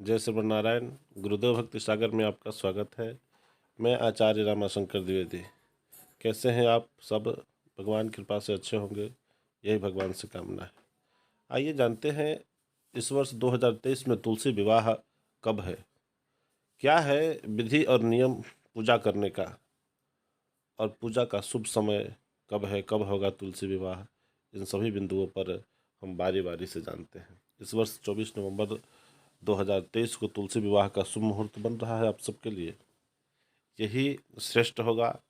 जय श्री नारायण। गुरुदेव भक्ति सागर में आपका स्वागत है। मैं आचार्य रामाशंकर द्विवेदी। कैसे हैं आप सब? भगवान की कृपा से अच्छे होंगे, यही भगवान से कामना है। आइए जानते हैं इस वर्ष 2023 में तुलसी विवाह कब है, क्या है विधि और नियम पूजा करने का, और पूजा का शुभ समय कब है, कब होगा तुलसी विवाह। इन सभी बिंदुओं पर हम बारी बारी से जानते हैं। इस वर्ष 24 नवंबर 2023 को तुलसी विवाह का शुभ मुहूर्त बन रहा है आप सबके लिए। यही श्रेष्ठ होगा।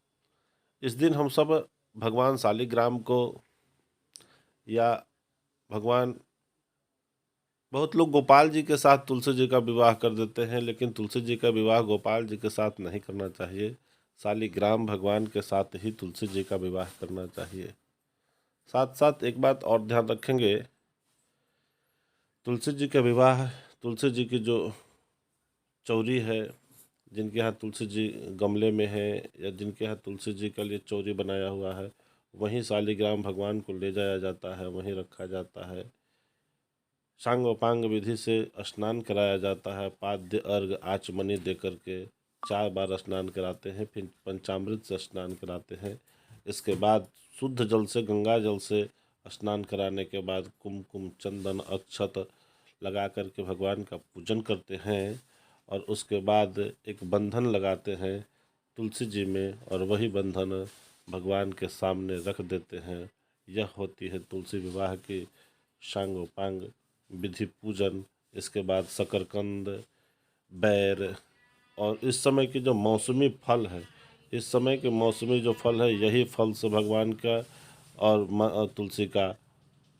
इस दिन हम सब भगवान शालिग्राम को, या भगवान, बहुत लोग गोपाल जी के साथ तुलसी जी का विवाह कर देते हैं, लेकिन तुलसी जी का विवाह गोपाल जी के साथ नहीं करना चाहिए। शालिग्राम भगवान के साथ ही तुलसी जी का विवाह करना चाहिए। साथ साथ एक बात और ध्यान रखेंगे, तुलसी जी का विवाह, तुलसी जी की जो चौरी है, जिनके यहाँ तुलसी जी गमले में है या जिनके यहाँ तुलसी जी के लिए चौरी बनाया हुआ है, वहीं शालिग्राम भगवान को ले जाया जाता है, वहीं रखा जाता है। सांगोपांग विधि से स्नान कराया जाता है। पाद्य अर्घ आचमनी दे करके 4 बार स्नान कराते हैं, फिर पंचामृत से स्नान कराते हैं। इसके बाद शुद्ध जल से, गंगा जल से स्नान कराने के बाद कुमकुम चंदन अक्षत लगा करके भगवान का पूजन करते हैं, और उसके बाद एक बंधन लगाते हैं तुलसी जी में, और वही बंधन भगवान के सामने रख देते हैं। यह होती है तुलसी विवाह की सांगोपांग विधि पूजन। इसके बाद शकरकंद, बैर, और इस समय की जो मौसमी फल है, इस समय के मौसमी जो फल है, यही फल से भगवान का और तुलसी का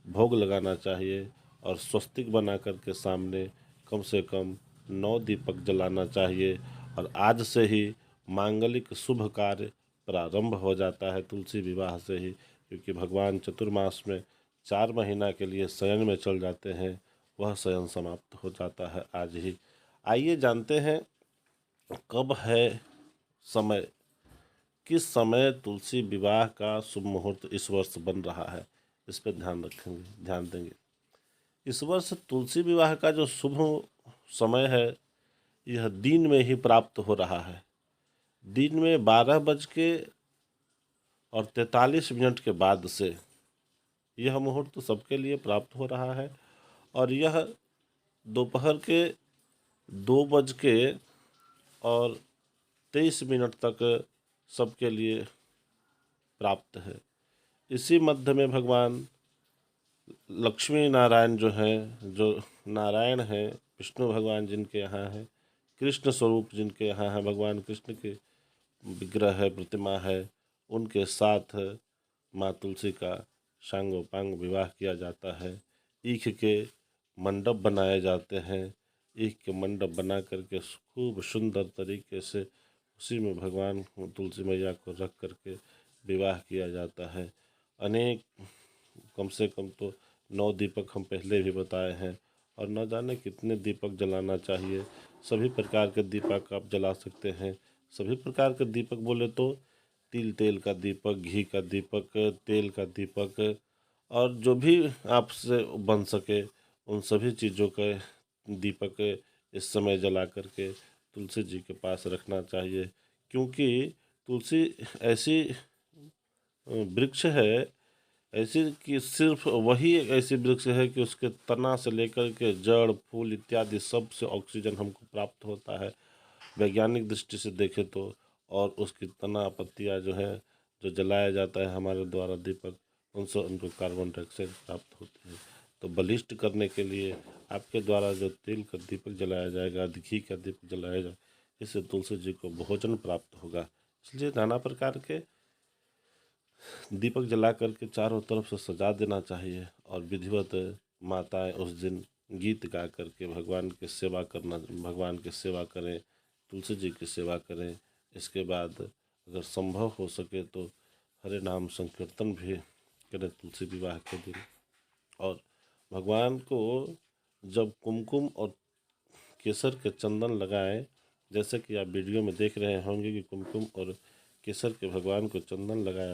भोग लगाना चाहिए। और स्वस्तिक बना करके सामने कम से कम 9 दीपक जलाना चाहिए। और आज से ही मांगलिक शुभ कार्य प्रारंभ हो जाता है तुलसी विवाह से ही, क्योंकि भगवान चतुर्मास में 4 महीना के लिए शयन में चल जाते हैं। वह शयन समाप्त हो जाता है आज ही। आइए जानते हैं कब है समय, किस समय तुलसी विवाह का शुभ मुहूर्त इस वर्ष बन रहा है, इस पर ध्यान देंगे। इस वर्ष तुलसी विवाह का जो शुभ समय है, यह दिन में ही प्राप्त हो रहा है। दिन में 12:43 के बाद से यह मुहूर्त सबके लिए प्राप्त हो रहा है, और यह दोपहर के 2:23 तक सबके लिए प्राप्त है। इसी मध्य में भगवान लक्ष्मी नारायण जो हैं, जो नारायण हैं, विष्णु भगवान जिनके यहाँ है, कृष्ण स्वरूप जिनके यहाँ है, भगवान कृष्ण के विग्रह है, प्रतिमा है, उनके साथ माँ तुलसी का सांगोपांग विवाह किया जाता है। ईख के मंडप बनाए जाते हैं। ईख के मंडप बना करके खूब सुंदर तरीके से उसी में भगवान तुलसी मैया को रख करके विवाह किया जाता है। अनेक, कम से कम तो 9 दीपक हम पहले भी बताए हैं, और न जाने कितने दीपक जलाना चाहिए। सभी प्रकार के दीपक आप जला सकते हैं। सभी प्रकार के दीपक बोले तो तेल का दीपक, घी का दीपक, तेल का दीपक, और जो भी आपसे बन सके उन सभी चीज़ों के दीपक इस समय जला करके तुलसी जी के पास रखना चाहिए। क्योंकि तुलसी ऐसी वृक्ष है, ऐसी कि सिर्फ वही एक ऐसी वृक्ष है कि उसके तना से लेकर के जड़, फूल इत्यादि सब से ऑक्सीजन हमको प्राप्त होता है वैज्ञानिक दृष्टि से देखें तो। और उसकी तना पत्तियाँ जो है, जो जलाया जाता है हमारे द्वारा दीपक, उनसे उनको कार्बन डाइऑक्साइड प्राप्त होती है। तो बलिष्ठ करने के लिए आपके द्वारा जो तेल का दीपक जलाया जाएगा, घी का दीपक जलाया जाएगा, इससे तुलसी जी को भोजन प्राप्त होगा। इसलिए नाना प्रकार के दीपक जला करके चारों तरफ से सजा देना चाहिए, और विधिवत माताएं उस दिन गीत गा करके भगवान की सेवा करना, भगवान की सेवा करें, तुलसी जी की सेवा करें। इसके बाद अगर संभव हो सके तो हरे नाम संकीर्तन भी करें तुलसी विवाह के दिन। और भगवान को जब कुमकुम और केसर के चंदन लगाएं, जैसे कि आप वीडियो में देख रहे होंगे कि कुमकुम और केसर के भगवान को चंदन लगाया